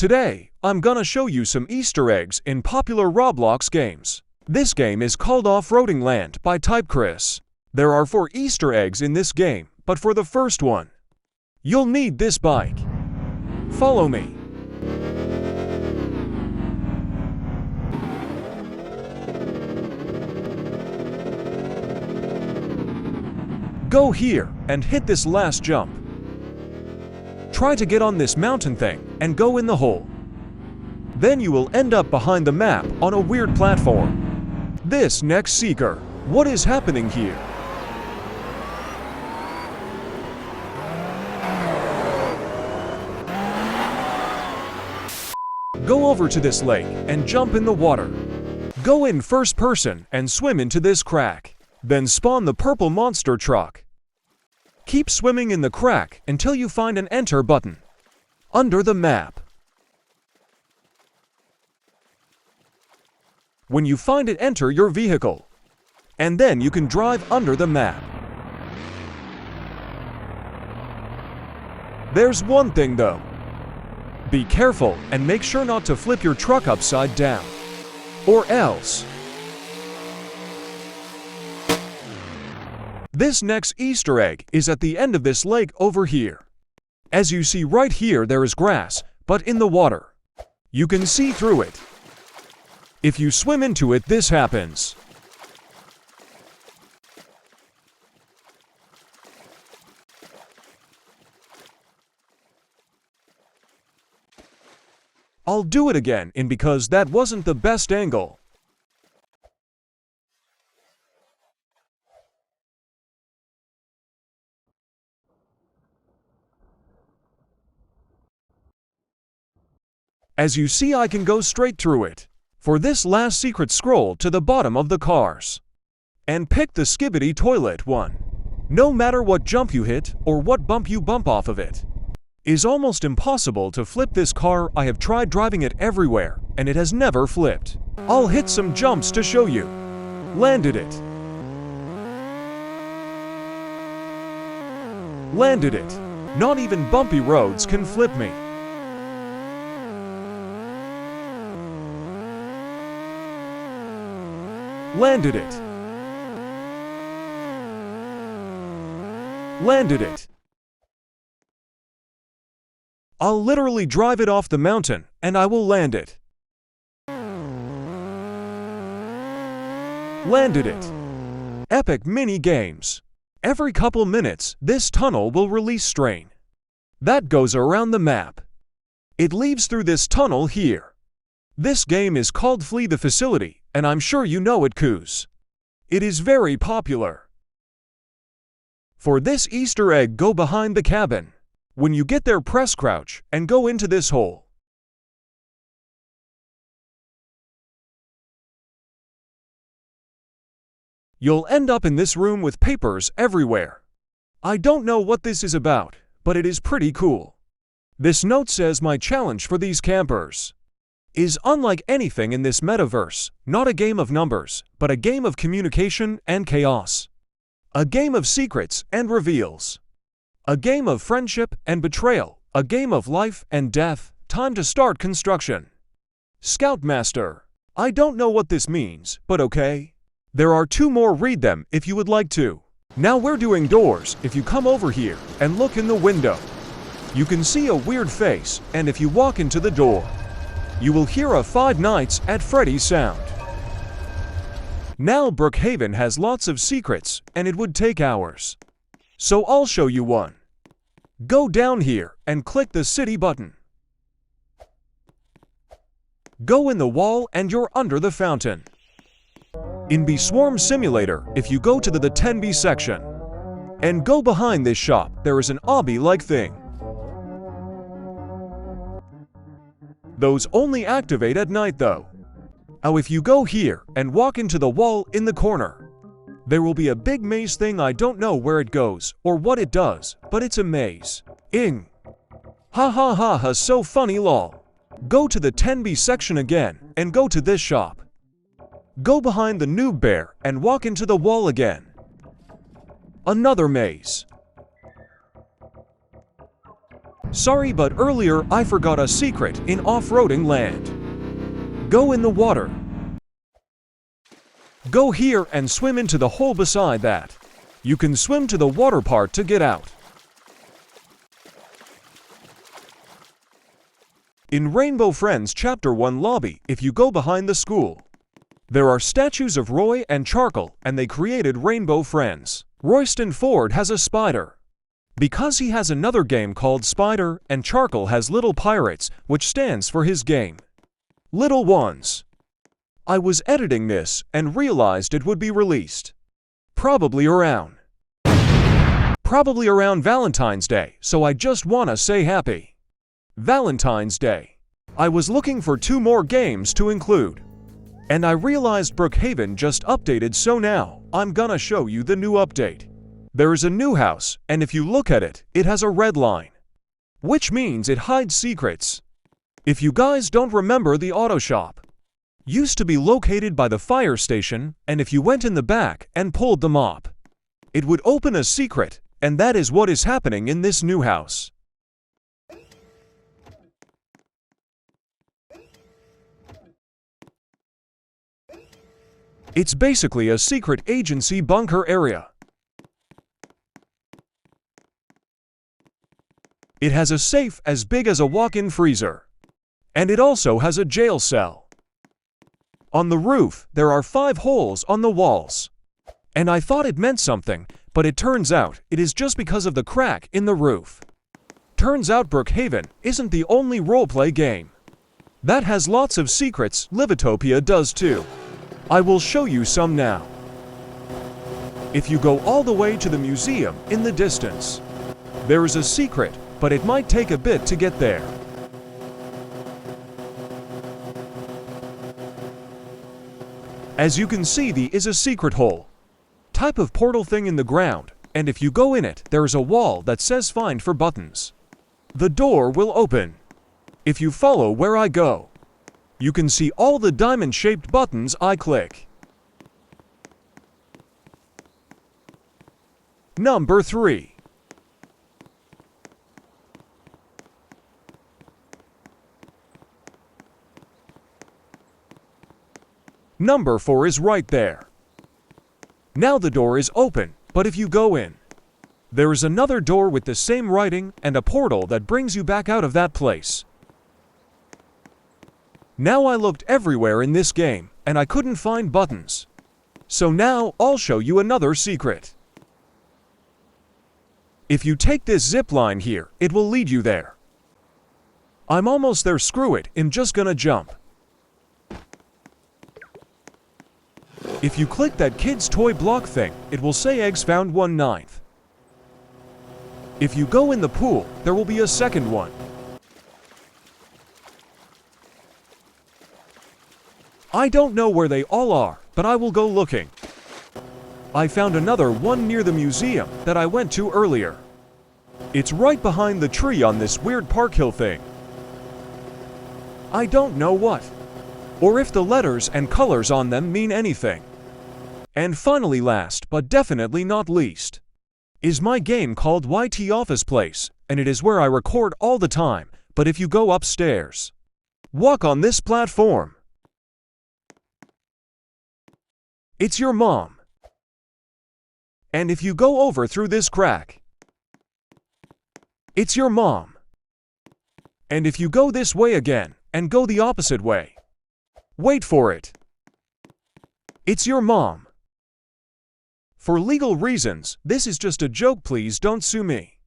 Today, I'm gonna show you some Easter eggs in popular Roblox games. This game is called Off-Roading Land by Type Chris. There are 4 Easter eggs in this game, but for the first one, you'll need this bike. Follow me. Go here and hit this last jump. Try to get on this mountain thing and go in the hole. Then you will end up behind the map on a weird platform. This next seeker, what is happening here? Go over to this lake and jump in the water. Go in first person and swim into this crack. Then spawn the purple monster truck. Keep swimming in the crack until you find an enter button under the map. When you find it, enter your vehicle, and then you can drive under the map. There's one thing though. Be careful and make sure not to flip your truck upside down, or else. This next Easter egg is at the end of this lake over here. As you see right here, there is grass, but in the water. You can see through it. If you swim into it, this happens. I'll do it again because that wasn't the best angle. As you see, I can go straight through it. For this last secret, scroll to the bottom of the cars and pick the skibbity toilet one. No matter what jump you hit or what bump you bump off of it, is almost impossible to flip this car. I have tried driving it everywhere and it has never flipped. I'll hit some jumps to show you. Landed it. Landed it. Not even bumpy roads can flip me. Landed it. Landed it. I'll literally drive it off the mountain and I will land it. Landed it. Epic mini games. Every couple minutes, this tunnel will release strain. That goes around the map. It leaves through this tunnel here. This game is called Flee the Facility, and I'm sure you know it, cuz it is very popular. For this Easter egg, go behind the cabin. When you get there, press crouch and go into this hole. You'll end up in this room with papers everywhere. I don't know what this is about, but it is pretty cool. This note says, my challenge for these campers is unlike anything in this metaverse, not a game of numbers, but a game of communication and chaos. A game of secrets and reveals. A game of friendship and betrayal. A game of life and death. Time to start construction. Scoutmaster. I don't know what this means, but okay. There are 2 more, read them if you would like to. Now we're doing doors. If you come over here and look in the window, you can see a weird face, and if you walk into the door, you will hear a Five Nights at Freddy's sound. Now Brookhaven has lots of secrets, and it would take hours. So I'll show you one. Go down here and click the city button. Go in the wall and you're under the fountain. In Bee Swarm Simulator, if you go to the 10B section and go behind this shop, there is an obby-like thing. Those only activate at night though. Now if you go here and walk into the wall in the corner, there will be a big maze thing. I don't know where it goes or what it does, but it's a maze. Ing. Ha ha ha ha, so funny lol. Go to the 10B section again and go to this shop. Go behind the noob bear and walk into the wall again. Another maze. Sorry, but earlier I forgot a secret in off-roading land. Go in the water. Go here and swim into the hole beside that. You can swim to the water part to get out. In Rainbow Friends Chapter 1 lobby, if you go behind the school, there are statues of Roy and Charcoal, and they created Rainbow Friends. Royston Ford has a spider. Because he has another game called Spider, and Charcoal has Little Pirates, which stands for his game. Little Ones. I was editing this and realized it would be released. Probably around Valentine's Day, so I just wanna say happy Valentine's Day. I was looking for 2 more games to include, and I realized Brookhaven just updated, so now I'm gonna show you the new update. There is a new house, and if you look at it, it has a red line, which means it hides secrets. If you guys don't remember, the auto shop used to be located by the fire station, and if you went in the back and pulled the mop, it would open a secret, and that is what is happening in this new house. It's basically a secret agency bunker area. It has a safe as big as a walk-in freezer. And it also has a jail cell. On the roof, there are 5 holes on the walls. And I thought it meant something, but it turns out it is just because of the crack in the roof. Turns out Brookhaven isn't the only roleplay game that has lots of secrets. Livetopia does too. I will show you some now. If you go all the way to the museum in the distance, there is a secret, but it might take a bit to get there. As you can see, there is a secret hole type of portal thing in the ground, and if you go in it, there is a wall that says "Find for buttons." The door will open. If you follow where I go, you can see all the diamond-shaped buttons I click. Number 3. Number 4 is right there. Now the door is open, but if you go in, there is another door with the same writing and a portal that brings you back out of that place. Now I looked everywhere in this game, and I couldn't find buttons. So now I'll show you another secret. If you take this zip line here, it will lead you there. I'm almost there, screw it, I'm just gonna jump. If you click that kid's toy block thing, it will say eggs found 1/9. If you go in the pool, there will be a second one. I don't know where they all are, but I will go looking. I found another one near the museum that I went to earlier. It's right behind the tree on this weird Park Hill thing. I don't know what, or if the letters and colors on them mean anything. And finally, last but definitely not least, is my game called YT Office Place, and it is where I record all the time. But if you go upstairs, walk on this platform, it's your mom. And if you go over through this crack, it's your mom. And if you go this way again, and go the opposite way, wait for it, it's your mom. For legal reasons, this is just a joke, please don't sue me.